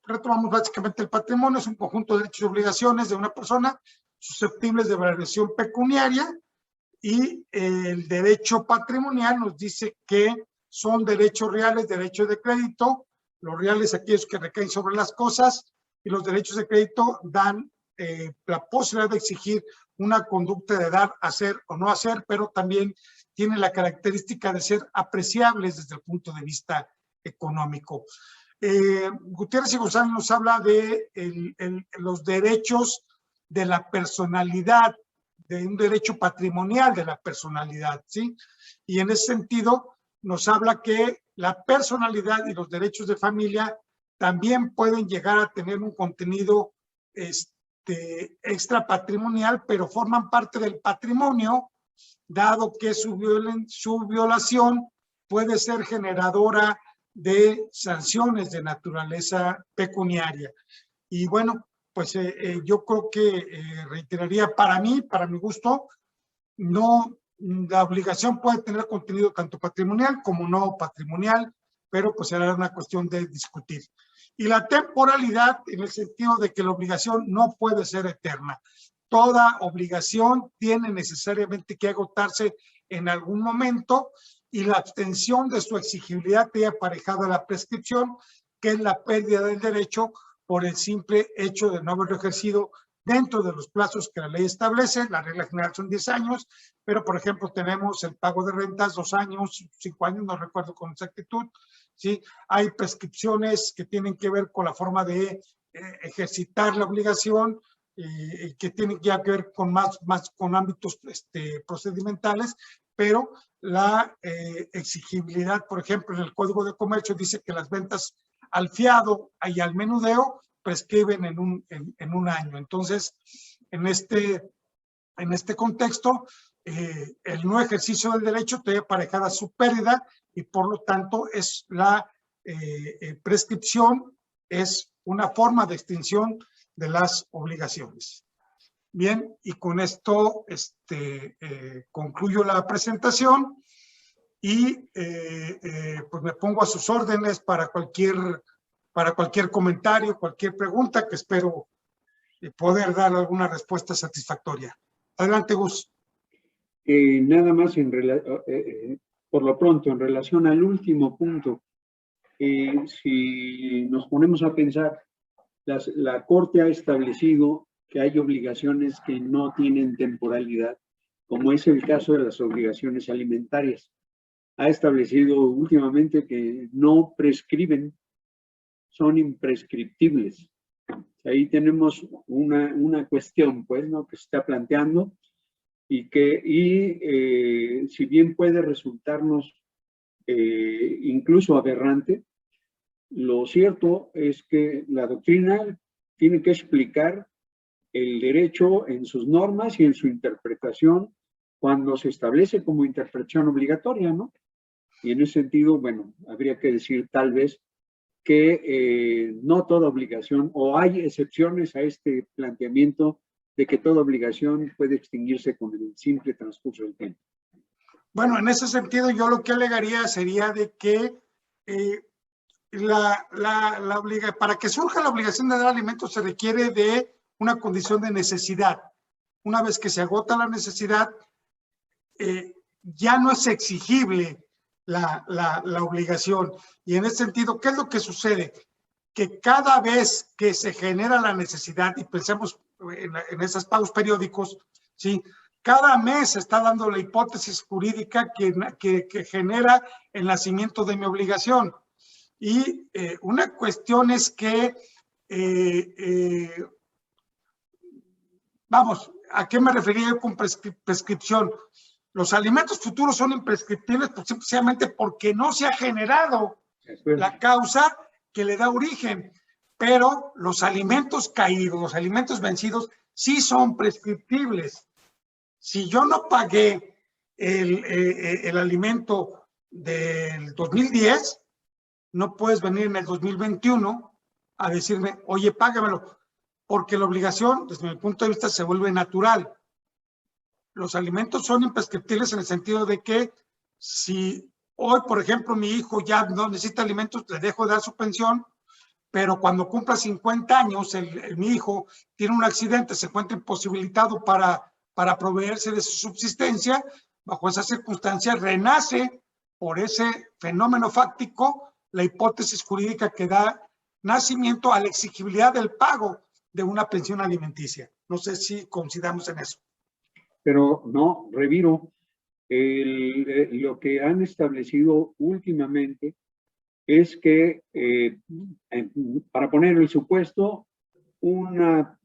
retomamos básicamente el patrimonio, es un conjunto de derechos y obligaciones de una persona susceptibles de variación pecuniaria, y el derecho patrimonial nos dice que son derechos reales, derechos de crédito, los reales aquellos que recaen sobre las cosas, y los derechos de crédito dan la posibilidad de exigir una conducta de dar, hacer o no hacer, pero también tiene la característica de ser apreciables desde el punto de vista económico. Gutiérrez y González nos habla de los derechos de la personalidad, de un derecho patrimonial de la personalidad, ¿sí? Y en ese sentido nos habla que la personalidad y los derechos de familia también pueden llegar a tener un contenido extra patrimonial, pero forman parte del patrimonio, dado que su violación puede ser generadora de sanciones de naturaleza pecuniaria. Y bueno, pues yo creo que reiteraría, para mí, para mi gusto, no, la obligación puede tener contenido tanto patrimonial como no patrimonial, pero pues será una cuestión de discutir. Y la temporalidad, en el sentido de que la obligación no puede ser eterna. Toda obligación tiene necesariamente que agotarse en algún momento, y la abstención de su exigibilidad tiene aparejada la prescripción, que es la pérdida del derecho por el simple hecho de no haberlo ejercido dentro de los plazos que la ley establece. La regla general son 10 años, pero por ejemplo tenemos el pago de rentas 2 años, 5 años, no recuerdo con exactitud, ¿sí? Hay prescripciones que tienen que ver con la forma de ejercitar la obligación, que tienen ya que ver con más con ámbitos procedimentales, pero la exigibilidad, por ejemplo, en el Código de Comercio dice que las ventas al fiado y al menudeo prescriben en un año. Entonces, en este contexto, el no ejercicio del derecho te aparejada su pérdida, y por lo tanto es la prescripción es una forma de extinción de las obligaciones. Bien, y con esto concluyo la presentación y pues me pongo a sus órdenes para cualquier comentario, cualquier pregunta, que espero poder dar alguna respuesta satisfactoria. Adelante, Gus. Nada más por lo pronto, en relación al último punto, si nos ponemos a pensar, la Corte ha establecido que hay obligaciones que no tienen temporalidad, como es el caso de las obligaciones alimentarias. Ha establecido últimamente que no prescriben, son imprescriptibles. Ahí tenemos una cuestión, pues, ¿no?, que se está planteando, y si bien puede resultarnos incluso aberrante, lo cierto es que la doctrina tiene que explicar el derecho en sus normas y en su interpretación cuando se establece como interpretación obligatoria, ¿no? Y en ese sentido, bueno, habría que decir tal vez que no toda obligación, o hay excepciones a este planteamiento de que toda obligación puede extinguirse con el simple transcurso del tiempo. Bueno, en ese sentido yo lo que alegaría sería de que para que surja la obligación de dar alimentos se requiere de una condición de necesidad. Una vez que se agota la necesidad, ya no es exigible la obligación. Y en ese sentido, ¿qué es lo que sucede? Que cada vez que se genera la necesidad, y pensemos en esos pagos periódicos, ¿sí?, Cada mes se está dando la hipótesis jurídica que genera el nacimiento de mi obligación. Y una cuestión es que, vamos, ¿a qué me refería yo con prescripción? Los alimentos futuros son imprescriptibles simplemente porque no se ha generado la causa que le da origen, pero los alimentos caídos, los alimentos vencidos, sí son prescriptibles. Si yo no pagué el alimento del 2010, no puedes venir en el 2021 a decirme, oye, págamelo, porque la obligación, desde mi punto de vista, se vuelve natural. Los alimentos son imprescriptibles en el sentido de que si hoy, por ejemplo, mi hijo ya no necesita alimentos, le dejo de dar su pensión, pero cuando cumpla 50 años, mi hijo tiene un accidente, se encuentra imposibilitado para proveerse de su subsistencia, bajo esa circunstancia renace por ese fenómeno fáctico la hipótesis jurídica que da nacimiento a la exigibilidad del pago de una pensión alimenticia. No sé si coincidamos en eso. Pero no, reviro, lo que han establecido últimamente es que, para poner el supuesto, un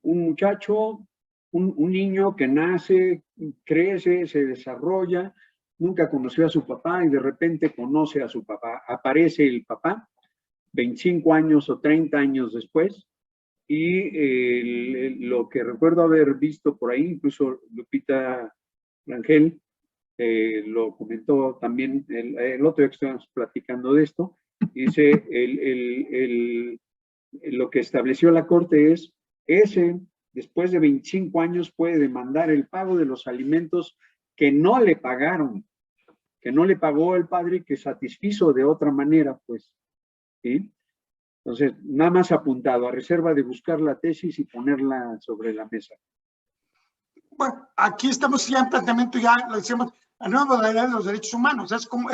muchacho, un niño que nace, crece, se desarrolla, nunca conoció a su papá y de repente conoce a su papá. Aparece el papá 25 años o 30 años después y lo que recuerdo haber visto por ahí, incluso Lupita Rangel lo comentó también el otro día que estábamos platicando de esto, dice lo que estableció la Corte es después de 25 años puede demandar el pago de los alimentos que no le pagaron, que no le pagó el padre y que satisfizo de otra manera, pues, ¿sí? Entonces, nada más apuntado, a reserva de buscar la tesis y ponerla sobre la mesa. Bueno, aquí estamos ya en planteamiento, ya lo decíamos, la nueva modalidad de los derechos humanos. Es como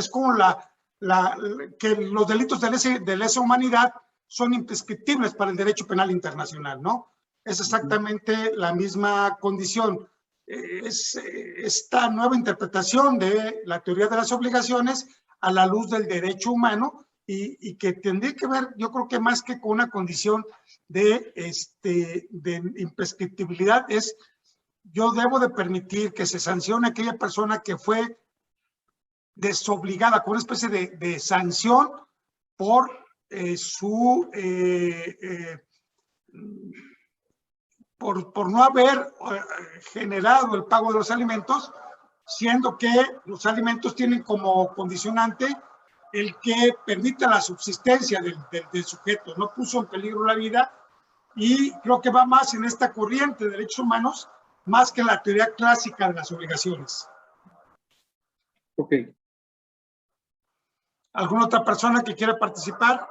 que los delitos de lesa humanidad son imprescriptibles para el derecho penal internacional, ¿no? Es exactamente la misma condición. Es esta nueva interpretación de la teoría de las obligaciones a la luz del derecho humano y que tendría que ver, yo creo que más que con una condición de imprescriptibilidad, es yo debo de permitir que se sancione a aquella persona que fue desobligada, con una especie de sanción por por no haber generado el pago de los alimentos, siendo que los alimentos tienen como condicionante el que permita la subsistencia del sujeto, no puso en peligro la vida, y creo que va más en esta corriente de derechos humanos más que en la teoría clásica de las obligaciones. Ok. ¿Alguna otra persona que quiera participar?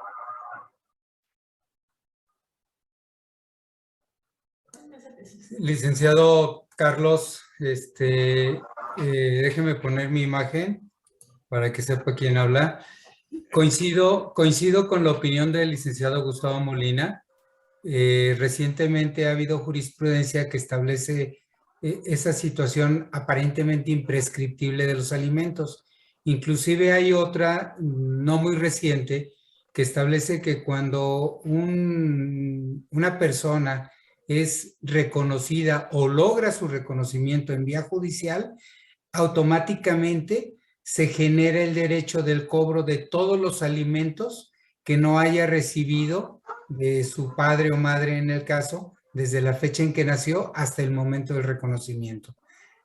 Licenciado Carlos, déjeme poner mi imagen para que sepa quién habla. Coincido con la opinión del licenciado Gustavo Molina. Recientemente ha habido jurisprudencia que establece esa situación aparentemente imprescriptible de los alimentos. Inclusive hay otra no muy reciente que establece que cuando una persona es reconocida o logra su reconocimiento en vía judicial, automáticamente se genera el derecho del cobro de todos los alimentos que no haya recibido de su padre o madre en el caso, desde la fecha en que nació hasta el momento del reconocimiento.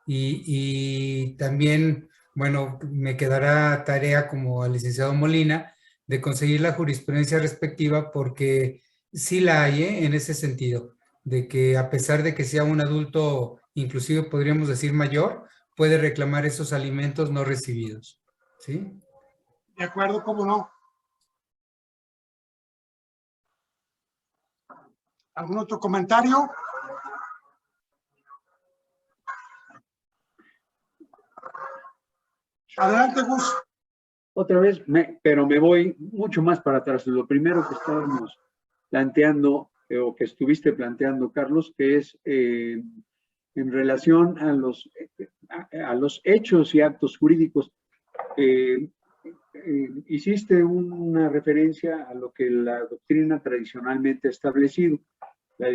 Y también, bueno, me quedará tarea como al licenciado Molina de conseguir la jurisprudencia respectiva, porque sí la hay en ese sentido, de que a pesar de que sea un adulto, inclusive podríamos decir mayor, puede reclamar esos alimentos no recibidos. ¿Sí? De acuerdo, ¿cómo no? ¿Algún otro comentario? Adelante, Gus. Otra vez, pero me voy mucho más para atrás. Lo primero que estábamos planteando, o que estuviste planteando, Carlos, que es en en relación a los hechos y actos jurídicos. Hiciste una referencia a lo que la doctrina tradicionalmente ha establecido, la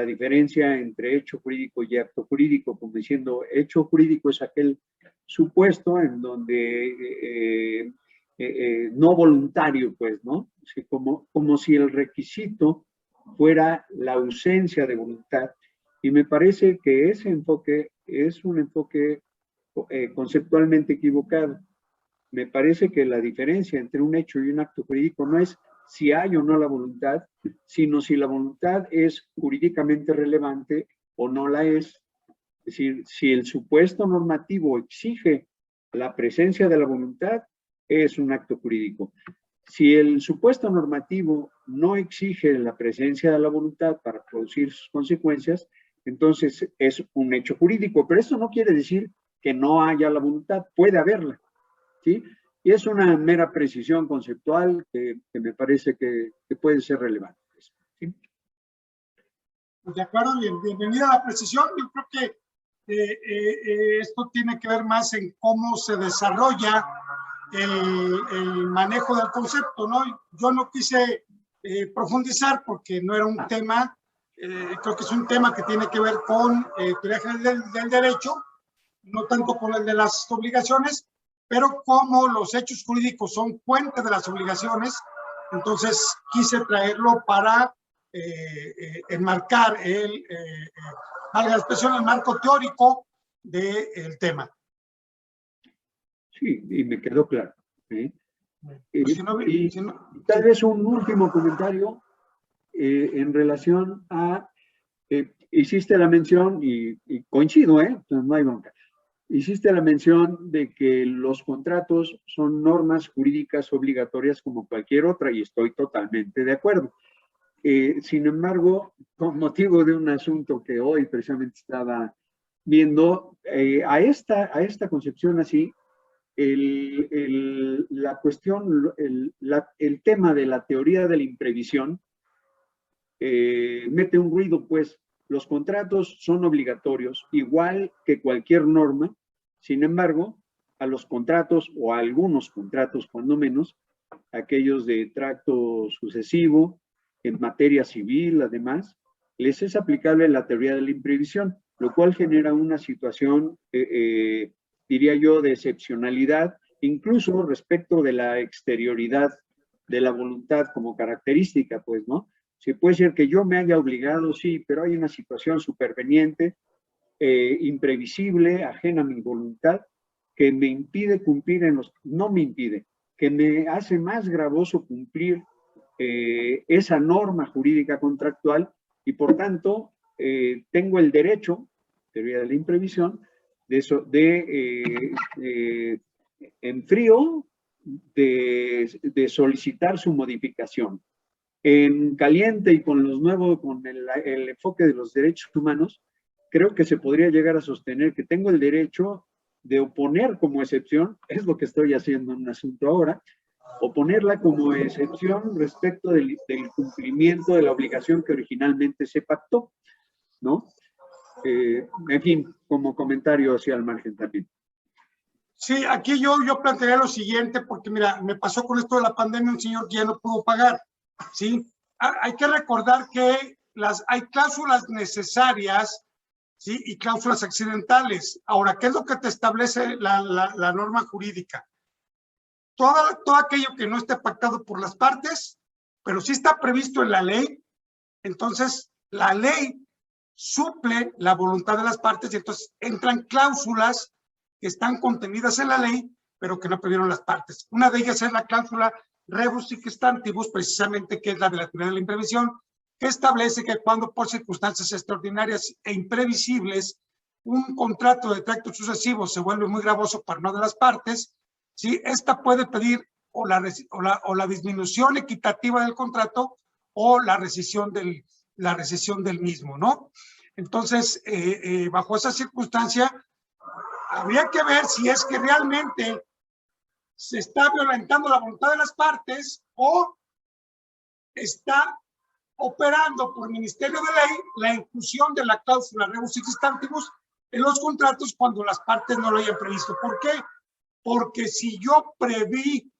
diferencia entre hecho jurídico y acto jurídico, como diciendo, hecho jurídico es aquel supuesto en donde no voluntario, pues, ¿no? Sí, como si el requisito fuera la ausencia de voluntad. Y me parece que ese enfoque es un enfoque conceptualmente equivocado. Me parece que la diferencia entre un hecho y un acto jurídico no es si hay o no la voluntad, sino si la voluntad es jurídicamente relevante o no la es. Es decir, si el supuesto normativo exige la presencia de la voluntad, es un acto jurídico. Si el supuesto normativo no exige la presencia de la voluntad para producir sus consecuencias, entonces es un hecho jurídico. Pero eso no quiere decir que no haya la voluntad, puede haberla, ¿sí? Y es una mera precisión conceptual que me parece que puede ser relevante, ¿sí? De acuerdo, bienvenida a la precisión. Yo creo que esto tiene que ver más en cómo se desarrolla el manejo del concepto, ¿no? Yo no quise profundizar porque no era un tema, creo que es un tema que tiene que ver con teoría general del derecho, no tanto con el de las obligaciones, pero como los hechos jurídicos son fuente de las obligaciones, entonces quise traerlo para enmarcar valga la expresión, el marco teórico del tema. Sí, y me quedó claro. Pues si no, Tal vez un último comentario en relación a, hiciste la mención, y coincido, entonces no hay bronca, hiciste la mención de que los contratos son normas jurídicas obligatorias como cualquier otra, y estoy totalmente de acuerdo. Sin embargo, con motivo de un asunto que hoy precisamente estaba viendo, a esta concepción así, la cuestión, el tema de la teoría de la imprevisión mete un ruido, pues los contratos son obligatorios, igual que cualquier norma. Sin embargo, a los contratos, o a algunos contratos cuando menos, aquellos de tracto sucesivo, en materia civil, además, les es aplicable la teoría de la imprevisión, lo cual genera una situación, diría yo, de excepcionalidad, incluso respecto de la exterioridad de la voluntad como característica, pues, ¿no? Si puede ser que yo me haya obligado, sí, pero hay una situación superveniente, imprevisible, ajena a mi voluntad, que me impide cumplir no me impide, que me hace más gravoso cumplir esa norma jurídica contractual, y por tanto tengo el derecho, teoría de la imprevisión, en frío, de solicitar su modificación. En caliente y con el enfoque de los derechos humanos, creo que se podría llegar a sostener que tengo el derecho de oponer como excepción, es lo que estoy haciendo en un asunto ahora, oponerla como excepción respecto del cumplimiento de la obligación que originalmente se pactó, ¿no? En fin, como comentario hacia el margen también. Sí, aquí yo plantearía lo siguiente, porque mira, me pasó con esto de la pandemia un señor que ya no pudo pagar, ¿sí? Hay que recordar que hay cláusulas necesarias, ¿sí? Y cláusulas accidentales. Ahora, ¿qué es lo que te establece la norma jurídica? Todo aquello que no esté pactado por las partes, pero sí está previsto en la ley, entonces la ley suple la voluntad de las partes y entonces entran cláusulas que están contenidas en la ley, pero que no previeron las partes. Una de ellas es la cláusula rebus sic stantibus, precisamente, que es la de la teoría de la imprevisión, que establece que cuando por circunstancias extraordinarias e imprevisibles un contrato de tracto sucesivo se vuelve muy gravoso para una de las partes, ¿sí? Esta puede pedir o la disminución equitativa del contrato o la rescisión del mismo, ¿no? Entonces, bajo esa circunstancia, habría que ver si es que realmente se está violentando la voluntad de las partes o está operando por Ministerio de Ley la inclusión de la cláusula rebus sic stantibus en los contratos cuando las partes no lo hayan previsto. ¿Por qué? Porque si yo preví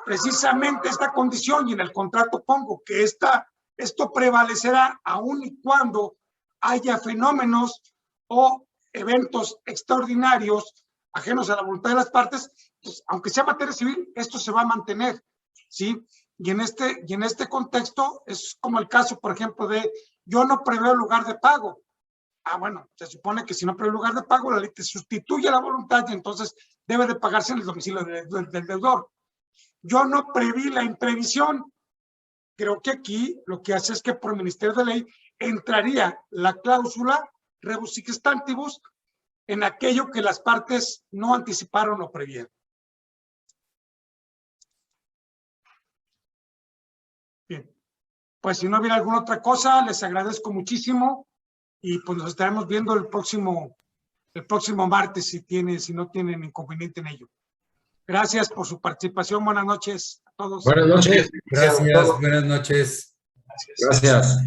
precisamente esta condición y en el contrato pongo que esto prevalecerá aun y cuando haya fenómenos o eventos extraordinarios ajenos a la voluntad de las partes, pues, aunque sea materia civil, esto se va a mantener, ¿sí? Y en este contexto es como el caso, por ejemplo, de yo no preveo lugar de pago. Ah, bueno, se supone que si no prevé lugar de pago, la ley te sustituye la voluntad y entonces debe de pagarse en el domicilio del deudor. Yo no preví la imprevisión. Creo que aquí lo que hace es que por Ministerio de Ley entraría la cláusula rebus sic stantibus en aquello que las partes no anticiparon o previeron. Bien, pues si no hubiera alguna otra cosa, les agradezco muchísimo y pues nos estaremos viendo el próximo martes si no tienen inconveniente en ello. Gracias por su participación. Buenas noches a todos. Buenas noches. Gracias, buenas noches. Gracias.